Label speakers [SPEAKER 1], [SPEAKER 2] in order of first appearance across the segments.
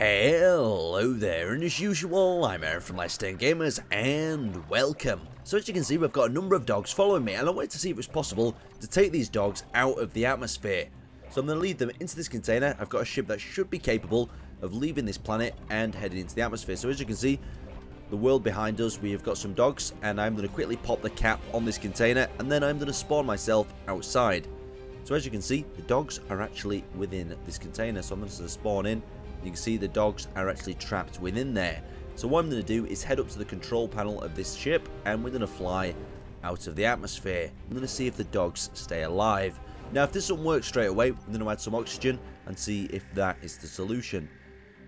[SPEAKER 1] Hello there, and as usual, I'm Aaron from Let's Stay Gamers, and welcome. So as you can see, we've got a number of dogs following me, and I wanted to see if it was possible to take these dogs out of the atmosphere. So I'm going to lead them into this container. I've got a ship that should be capable of leaving this planet and heading into the atmosphere. So as you can see, the world behind us, we have got some dogs, and I'm going to quickly pop the cap on this container, and then I'm going to spawn myself outside. So as you can see, the dogs are actually within this container, so I'm going to spawn in. You can see the dogs are actually trapped within there. So what I'm going to do is head up to the control panel of this ship, and we're going to fly out of the atmosphere. I'm going to see if the dogs stay alive. Now if this doesn't work straight away, I'm going to add some oxygen and see if that is the solution.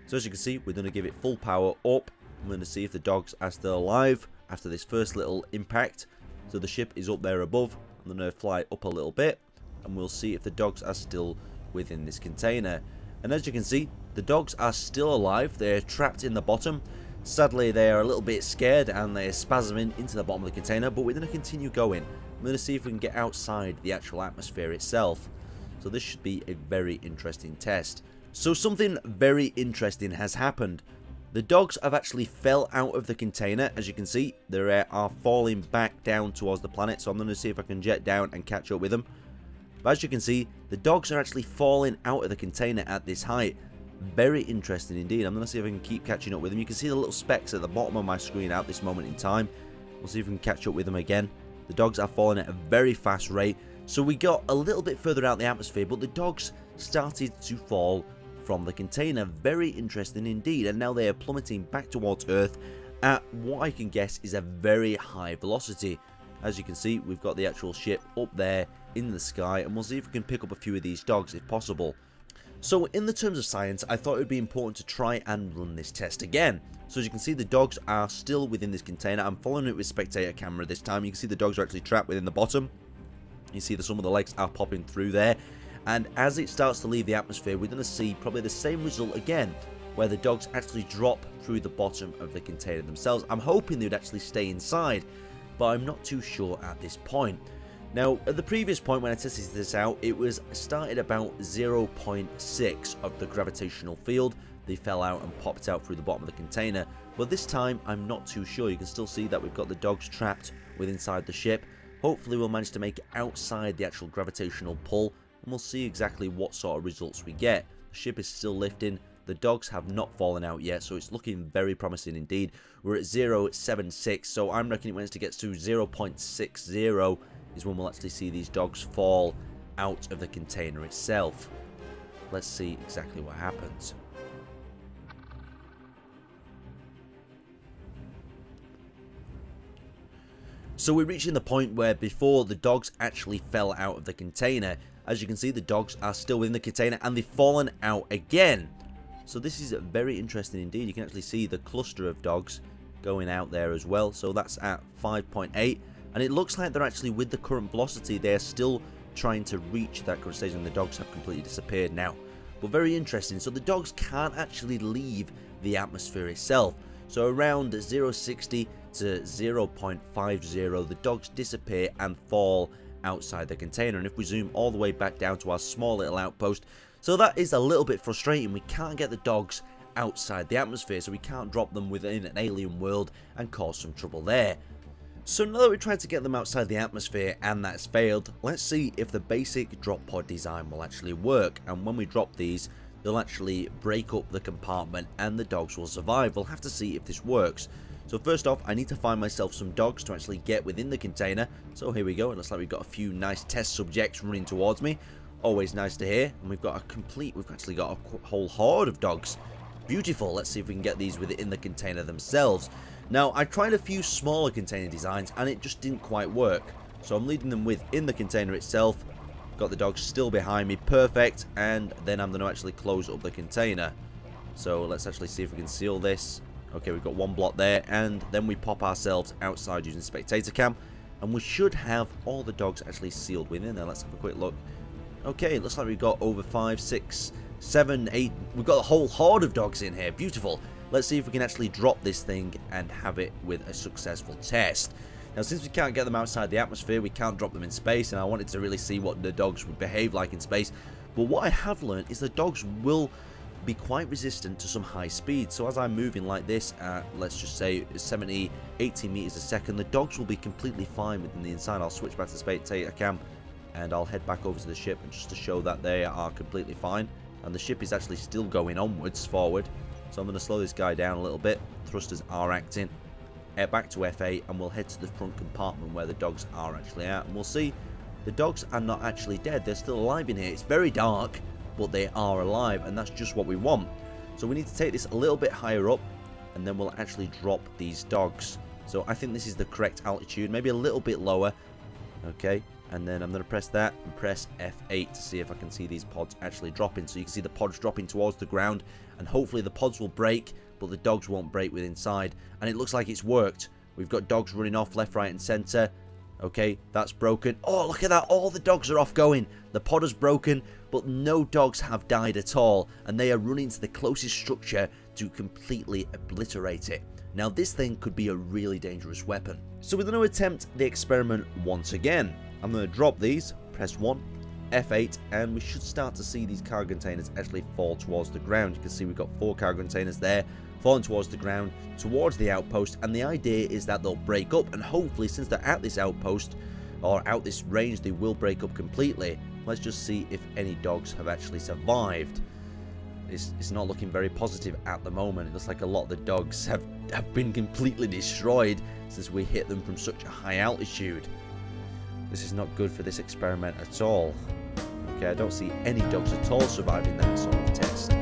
[SPEAKER 1] So as you can see, we're going to give it full power up. I'm going to see if the dogs are still alive after this first little impact. So the ship is up there above. I'm going to fly up a little bit, and we'll see if the dogs are still within this container. And as you can see, the dogs are still alive. They're trapped in the bottom. Sadly, they are a little bit scared and they're spasming into the bottom of the container, but we're going to continue going. I'm going to see if we can get outside the actual atmosphere itself. So this should be a very interesting test. So something very interesting has happened. The dogs have actually fell out of the container. As you can see, they are falling back down towards the planet. So I'm going to see if I can jet down and catch up with them. But as you can see, the dogs are actually falling out of the container at this height. Very interesting indeed. I'm going to see if I can keep catching up with them. You can see the little specks at the bottom of my screen at this moment in time. We'll see if we can catch up with them again. The dogs are falling at a very fast rate. So we got a little bit further out in the atmosphere, but the dogs started to fall from the container. Very interesting indeed. And now they are plummeting back towards Earth at what I can guess is a very high velocity. As you can see, we've got the actual ship up there in the sky, and we'll see if we can pick up a few of these dogs if possible. So in the terms of science, I thought it would be important to try and run this test again. So as you can see, the dogs are still within this container. I'm following it with spectator camera this time. You can see the dogs are actually trapped within the bottom. You see that some of the legs are popping through there. And as it starts to leave the atmosphere, we're going to see probably the same result again, where the dogs actually drop through the bottom of the container themselves. I'm hoping they would actually stay inside, but I'm not too sure at this point. Now, at the previous point when I tested this out, it was started about 0.6 of the gravitational field. They fell out and popped out through the bottom of the container. But this time, I'm not too sure. You can still see that we've got the dogs trapped inside the ship. Hopefully, we'll manage to make it outside the actual gravitational pull, and we'll see exactly what sort of results we get. The ship is still lifting. The dogs have not fallen out yet, so it's looking very promising indeed. We're at 0.76, so I'm reckoning when it gets to 0.60 is when we'll actually see these dogs fall out of the container itself. Let's see exactly what happens. So we're reaching the point where before the dogs actually fell out of the container. As you can see, the dogs are still within the container and they've fallen out again. So this is very interesting indeed. You can actually see the cluster of dogs going out there as well. So that's at 5.8. And it looks like they're actually, with the current velocity, they're still trying to reach that current stage, and the dogs have completely disappeared now. But very interesting. So the dogs can't actually leave the atmosphere itself. So around 0.60 to 0.50, the dogs disappear and fall outside the container. And if we zoom all the way back down to our small little outpost, so that is a little bit frustrating. We can't get the dogs outside the atmosphere, so we can't drop them within an alien world and cause some trouble there. So now that we tried to get them outside the atmosphere and that's failed, let's see if the basic drop pod design will actually work. And when we drop these, they'll actually break up the compartment and the dogs will survive. We'll have to see if this works. So first off, I need to find myself some dogs to actually get within the container. So here we go. It looks like we've got a few nice test subjects running towards me. Always nice to hear. And we've actually got a whole horde of dogs. Beautiful. Let's see if we can get these within the container themselves. Now, I tried a few smaller container designs and it just didn't quite work. So I'm leading them within the container itself. Got the dogs still behind me. Perfect. And then I'm going to actually close up the container. So let's actually see if we can seal this. Okay, we've got one block there. And then we pop ourselves outside using spectator cam. And we should have all the dogs actually sealed within there. Let's have a quick look. Okay, it looks like we've got over 5, 6, 7, 8. We've got a whole horde of dogs in here. Beautiful. Let's see if we can actually drop this thing and have it with a successful test. Now, since we can't get them outside the atmosphere, we can't drop them in space, and I wanted to really see what the dogs would behave like in space. But what I have learned is the dogs will be quite resistant to some high speed. So as I'm moving like this at, let's just say 70, 80 meters a second, the dogs will be completely fine within the inside. I'll switch back to spectator cam and I'll head back over to the ship and just to show that they are completely fine. And the ship is actually still going onwards, forward. So I'm going to slow this guy down a little bit. Thrusters are acting. Head back to F8 and we'll head to the front compartment where the dogs are actually at. And we'll see the dogs are not actually dead. They're still alive in here. It's very dark, but they are alive, and that's just what we want. So we need to take this a little bit higher up, and then we'll actually drop these dogs. So I think this is the correct altitude, maybe a little bit lower. Okay, and then I'm going to press that and press F8 to see if I can see these pods actually dropping. So you can see the pods dropping towards the ground, and hopefully the pods will break, but the dogs won't break with inside. And it looks like it's worked. We've got dogs running off left, right, and center. Okay, that's broken. Oh, look at that. All the dogs are off going. The pod is broken, but no dogs have died at all, and they are running to the closest structure to completely obliterate it. Now, this thing could be a really dangerous weapon. So we're going to attempt the experiment once again. I'm going to drop these, press 1, F8, and we should start to see these cargo containers actually fall towards the ground. You can see we've got 4 cargo containers there, falling towards the ground, towards the outpost, and the idea is that they'll break up, and hopefully since they're at this outpost, or out this range, they will break up completely. Let's just see if any dogs have actually survived. It's not looking very positive at the moment. It looks like a lot of the dogs have been completely destroyed since we hit them from such a high altitude. This is not good for this experiment at all. Okay, I don't see any dogs at all surviving that sort of test.